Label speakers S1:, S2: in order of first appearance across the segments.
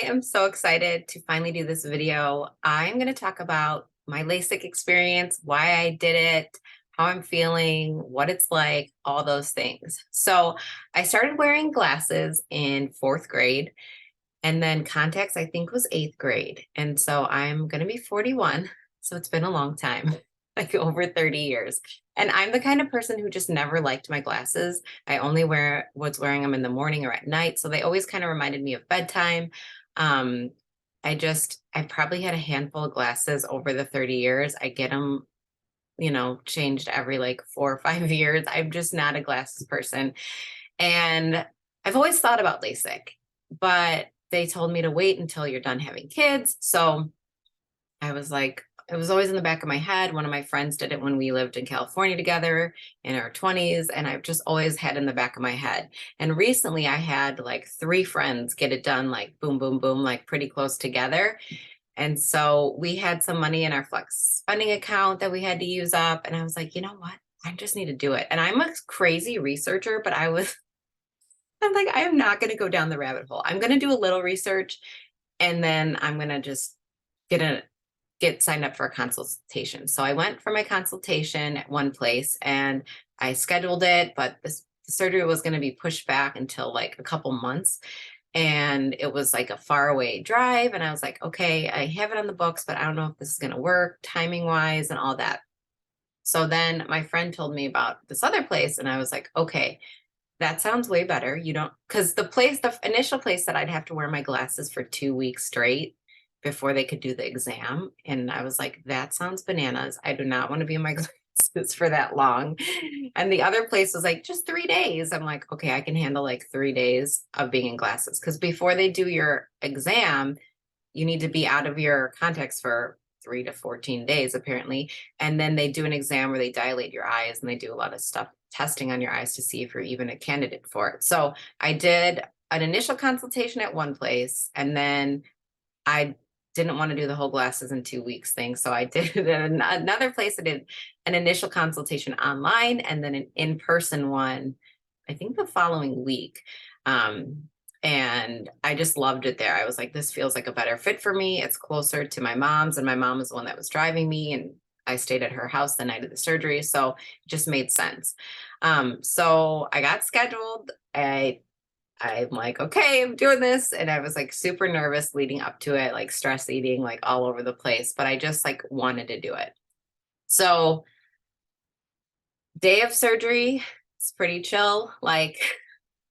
S1: am so excited to finally do this video. I'm going to talk about my Lasik experience, why I did it, how I'm feeling, what it's like, all those things. So, I started wearing glasses in fourth grade, and then contacts, I think, was eighth grade. And so, I'm going to be 41. So, it's been a long time, like over 30 years. And I'm the kind of person who just never liked my glasses. I only was wearing them in the morning or at night. So they always kind of reminded me of bedtime. Um, I probably had a handful of glasses over the 30 years. I get them, changed every like 4 or 5 years. I'm just not a glasses person. And I've always thought about LASIK, but they told me to wait until you're done having kids. So I was like, it was always in the back of my head. One of my friends did it when we lived in California together in our 20s. And I've just always had in the back of my head. And recently I had like three friends get it done, like boom, boom, boom, like pretty close together. And so we had some money in our flex spending account that we had to use up. And I was like, you know what? I just need to do it. And I'm a crazy researcher, but I'm like, I am not going to go down the rabbit hole. I'm going to do a little research and then I'm going to just get a get signed up for a consultation. So I went for my consultation at one place and I scheduled it, but the surgery was going to be pushed back until like a couple months. And it was like a far away drive. And I was like, okay, I have it on the books, but I don't know if this is going to work timing wise and all that. So then my friend told me about this other place. And I was like, okay, that sounds way better. You don't, because the initial place that I'd have to wear my glasses for 2 weeks straight before they could do the exam. And I was like, that sounds bananas. I do not want to be in my glasses for that long. And the other place was like, just 3 days. I'm like, okay, I can handle like 3 days of being in glasses. Because before they do your exam, you need to be out of your contacts for 3 to 14 days, apparently. And then they do an exam where they dilate your eyes and they do a lot of stuff testing on your eyes to see if you're even a candidate for it. So I did an initial consultation at one place, and then I didn't want to do the whole glasses in 2 weeks thing. So I did another place. I did an initial consultation online and then an in-person one, I think the following week. And I just loved it there. I was like, this feels like a better fit for me. It's closer to my mom's, and my mom was the one that was driving me. And I stayed at her house the night of the surgery. So it just made sense. So I got scheduled. I'm like, okay, I'm doing this. And I was like super nervous leading up to it, like stress eating, like all over the place. But I just like wanted to do it. So day of surgery, it's pretty chill. Like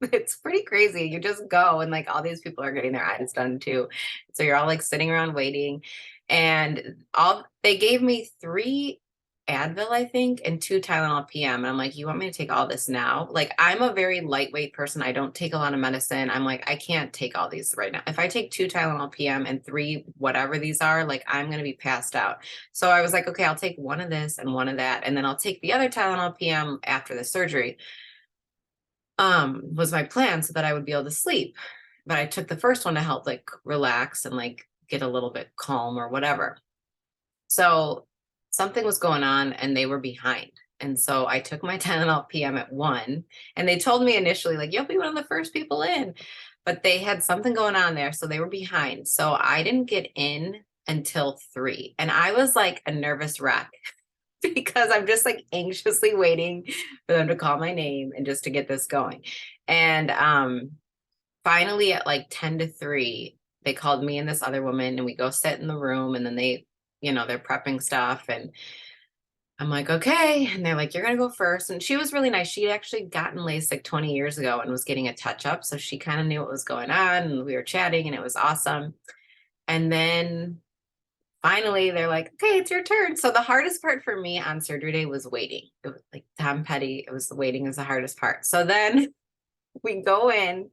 S1: it's pretty crazy. You just go and like all these people are getting their eyes done too. So you're all like sitting around waiting. And all they gave me three Advil, I think, and two Tylenol PM. And I'm like, you want me to take all this now? Like, I'm a very lightweight person. I don't take a lot of medicine. I'm like, I can't take all these right now. If I take two Tylenol PM and three, whatever these are, like, I'm going to be passed out. So I was like, okay, I'll take one of this and one of that. And then I'll take the other Tylenol PM after the surgery, was my plan so that I would be able to sleep. But I took the first one to help like relax and like get a little bit calm or whatever. So something was going on and they were behind. And so I took my Tylenol PM at 1, and they told me initially, like, you'll be one of the first people in, but they had something going on there. So they were behind. So I didn't get in until 3. And I was like a nervous wreck because I'm just like anxiously waiting for them to call my name and just to get this going. And finally at like 10 to 3, they called me and this other woman, and we go sit in the room, and then they're prepping stuff, and I'm like, okay. And they're like, you're going to go first. And she was really nice. She had actually gotten LASIK 20 years ago and was getting a touch up. So she kind of knew what was going on, and we were chatting, and it was awesome. And then finally they're like, okay, it's your turn. So the hardest part for me on surgery day was waiting. It was like Tom Petty. It was the waiting is the hardest part. So then we go in,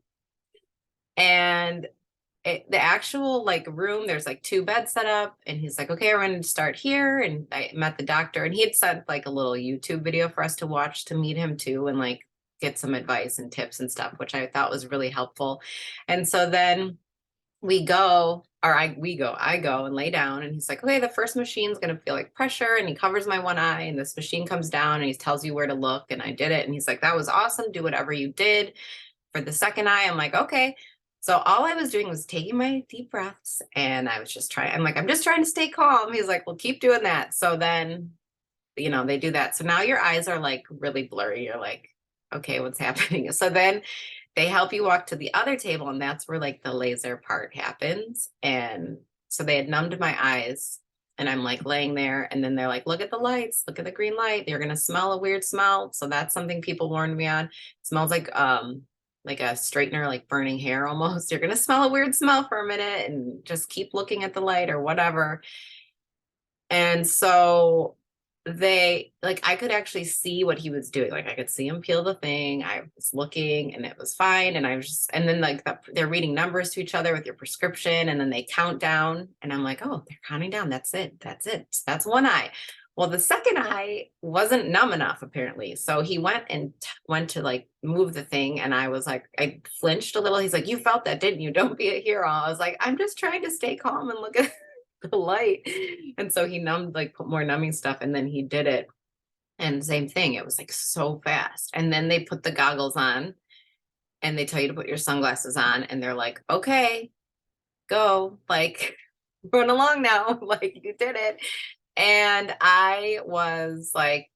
S1: and the actual like room, there's like 2 beds set up, and he's like, okay, we're going to start here. And I met the doctor, and he had sent like a little YouTube video for us to watch to meet him too, and like get some advice and tips and stuff, which I thought was really helpful. And so then I go and lay down, and he's like, okay, the first machine's going to feel like pressure. And he covers my one eye, and this machine comes down, and he tells you where to look. And I did it. And he's like, that was awesome. Do whatever you did for the second eye. I'm like, okay. So all I was doing was taking my deep breaths and I was just trying, I'm like, I'm just trying to stay calm. He's like, well, keep doing that. So then, they do that. So now your eyes are like really blurry. You're like, okay, what's happening? So then they help you walk to the other table, and that's where like the laser part happens. And so they had numbed my eyes, and I'm like laying there, and then they're like, look at the lights, look at the green light. You're gonna smell a weird smell. So that's something people warned me on. It smells like a straightener, like burning hair almost. You're gonna smell a weird smell for a minute and just keep looking at the light or whatever. And so they like I could actually see what he was doing. Like I could see him peel the thing. I was looking and it was fine. And I was just, and then like they're reading numbers to each other with your prescription, and then they count down. And I'm like, oh, they're counting down. That's it. That's it. So that's one eye. Well, the second eye wasn't numb enough apparently. So he went and went to like move the thing. And I was like, I flinched a little. He's like, you felt that, didn't you? Don't be a hero. I was like, I'm just trying to stay calm and look at the light. And so he numbed, like put more numbing stuff, and then he did it. And same thing, it was like so fast. And then they put the goggles on and they tell you to put your sunglasses on, and they're like, okay, go, like run along now, like you did it. And I was like,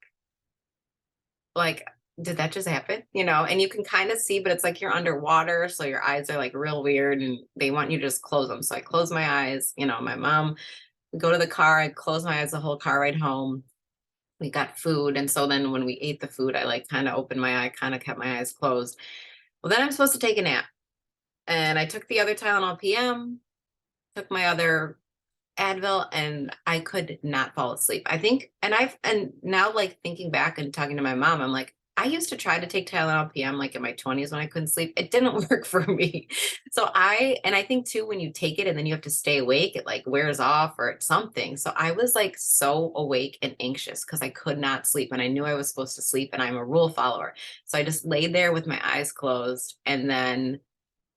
S1: did that just happen? And you can kind of see, but it's like you're underwater. So your eyes are like real weird and they want you to just close them. So I closed my eyes. My mom would go to the car. I'd close my eyes the whole car ride home. We got food. And so then when we ate the food, I like kind of opened my eye, kind of kept my eyes closed. Well, then I'm supposed to take a nap. And I took the other Tylenol PM, took my other Advil, and I could not fall asleep. I think, and now like thinking back and talking to my mom, I'm like, I used to try to take Tylenol PM like in my 20s when I couldn't sleep. It didn't work for me. So and I think too, when you take it and then you have to stay awake, it like wears off or it's something. So I was like so awake and anxious because I could not sleep, and I knew I was supposed to sleep, and I'm a rule follower. So I just laid there with my eyes closed and then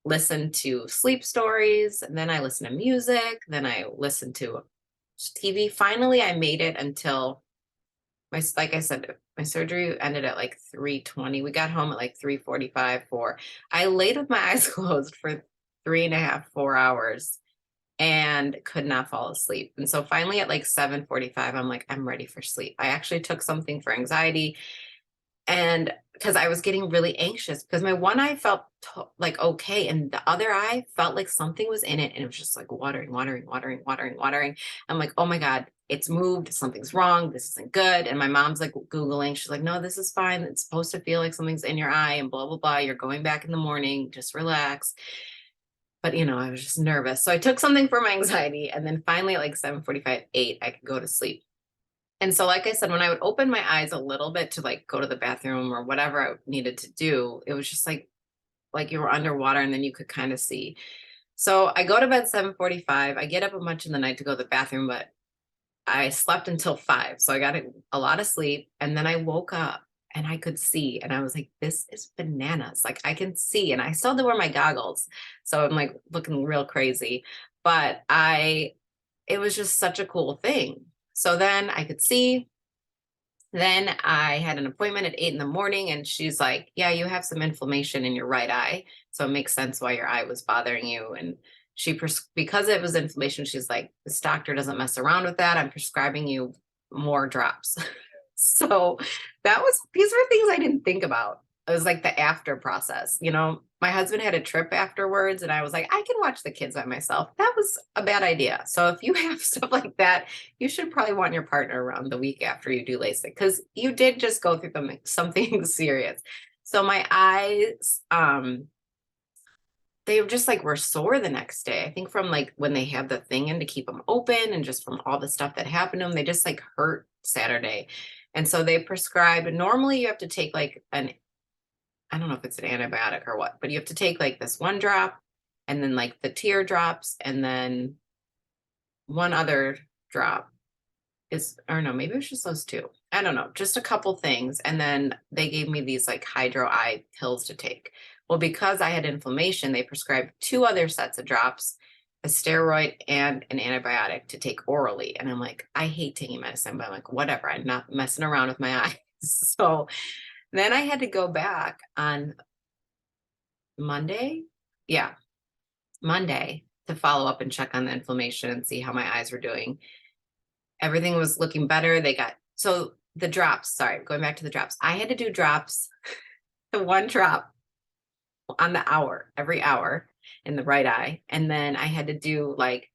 S1: listen to sleep stories, and then I listen to music, then I listen to TV. Finally, I made it until like I said, my surgery ended at like 3:20. We got home at like 3:45, 4. I laid with my eyes closed for 3.5, 4 hours and could not fall asleep. And so finally at like 7:45, I'm like, I'm ready for sleep. I actually took something for anxiety, and because I was getting really anxious because my one eye felt like okay, and the other eye felt like something was in it, and it was just like watering, watering, watering, watering, watering. I'm like, oh my God, it's moved. Something's wrong. This isn't good. And my mom's like Googling. She's like, no, this is fine. It's supposed to feel like something's in your eye and blah, blah, blah. You're going back in the morning. Just relax. But I was just nervous. So I took something for my anxiety. And then finally at like 7:45, 8, I could go to sleep. And so, like I said, when I would open my eyes a little bit to like go to the bathroom or whatever I needed to do, it was just like you were underwater and then you could kind of see. So I go to bed 7:45. I get up a bunch in the night to go to the bathroom, but I slept until 5. So I got a lot of sleep. And then I woke up and I could see. And I was like, this is bananas. Like I can see. And I still had to wear my goggles. So I'm like looking real crazy. But it was just such a cool thing. So then I could see. Then I had an appointment at 8 in the morning, and she's like, yeah, you have some inflammation in your right eye. So it makes sense why your eye was bothering you. And because it was inflammation, she's like, this doctor doesn't mess around with that. I'm prescribing you more drops. So these were things I didn't think about. It was like the after process. My husband had a trip afterwards, and I was like, I can watch the kids by myself. That was a bad idea. So if you have stuff like that, you should probably want your partner around the week after you do LASIK, because you did just go through something serious. So my eyes, they were just like were sore the next day. I think from like when they had the thing in to keep them open, and just from all the stuff that happened to them, they just like hurt Saturday. And so they prescribed, normally you have to take like I don't know if it's an antibiotic or what, but you have to take like this one drop, and then like the tear drops, and then one other drop or no, maybe it was just those two. I don't know, just a couple things. And then they gave me these like hydro eye pills to take. Well, because I had inflammation, they prescribed 2 other sets of drops, a steroid and an antibiotic to take orally. And I'm like, I hate taking medicine, but I'm like, whatever, I'm not messing around with my eyes. So then I had to go back on Monday. Yeah. Monday to follow up and check on the inflammation and see how my eyes were doing. Everything was looking better. So the drops, sorry, going back to the drops. I had to do drops, the one drop on the hour, every hour in the right eye. And then I had to do like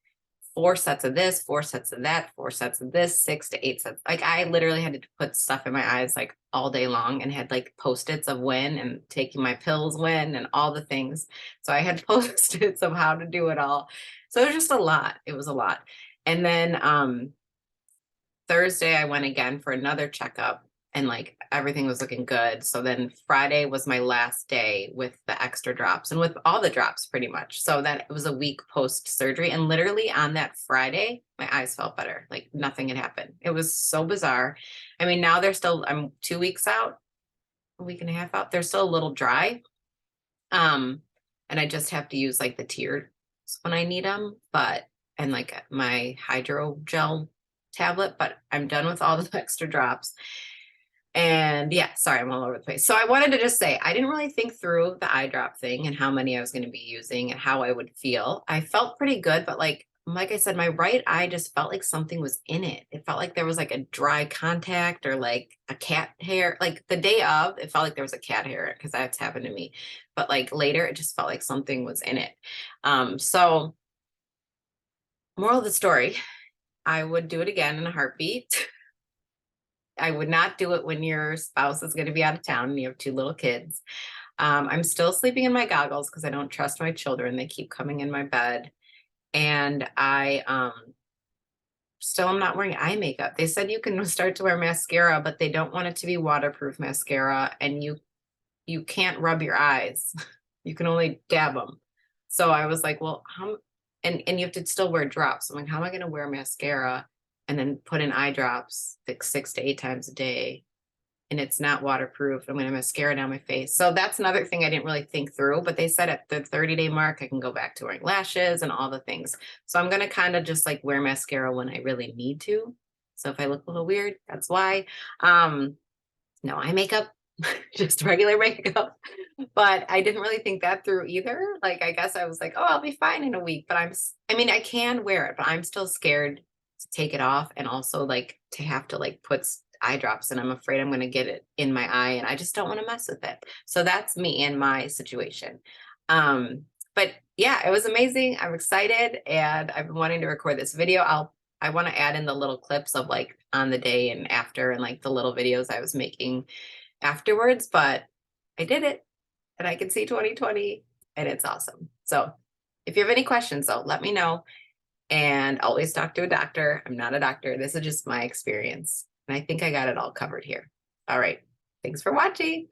S1: 4 sets of this, 4 sets of that, 4 sets of this, 6 to 8 sets. Like I literally had to put stuff in my eyes like all day long and had like post-its of when and taking my pills when and all the things. So I had post-its of how to do it all. So it was just a lot. It was a lot. And then Thursday I went again for another checkup and like everything was looking good. So then Friday was my last day with the extra drops and with all the drops pretty much. So that it was a week post surgery. And literally on that Friday, my eyes felt better. Like nothing had happened. It was so bizarre. I mean, now I'm 2 weeks out, a week and a half out. They're still a little dry. And I just have to use like the tears when I need them, and like my hydro gel tablet, but I'm done with all the extra drops. And yeah, sorry, I'm all over the place. So I wanted to just say, I didn't really think through the eye drop thing and how many I was going to be using and how I would feel. I felt pretty good, but like I said, my right eye just felt like something was in it. It felt like there was like a dry contact or like a cat hair. Like the day of, it felt like there was a cat hair because that's happened to me. But like later, it just felt like something was in it. So moral of the story, I would do it again in a heartbeat. I would not do it when your spouse is going to be out of town and you have 2 little kids. I'm still sleeping in my goggles because I don't trust my children. They keep coming in my bed. And I still am not wearing eye makeup. They said you can start to wear mascara, but they don't want it to be waterproof mascara. And you can't rub your eyes. You can only dab them. So I was like, well, and you have to still wear drops. I'm like, how am I going to wear mascara and then put in eye drops like 6 to 8 times a day? And it's not waterproof. I'm going to mascara down my face. So that's another thing I didn't really think through, but they said at the 30-day mark, I can go back to wearing lashes and all the things. So I'm going to kind of just like wear mascara when I really need to. So if I look a little weird, that's why. No eye makeup, just regular makeup. But I didn't really think that through either. Like, I guess I was like, oh, I'll be fine in a week. But I mean, I can wear it, but I'm still scared to take it off and also like to have to like put eye drops and I'm afraid I'm going to get it in my eye and I just don't want to mess with it. So that's me in my situation. But yeah, it was amazing. I'm excited and I've been wanting to record this video. I want to add in the little clips of like on the day and after and like the little videos I was making afterwards, but I did it and I can see 2020 and it's awesome. So if you have any questions though, let me know and always talk to a doctor. I'm not a doctor. This is just my experience. And I think I got it all covered here. All right. Thanks for watching.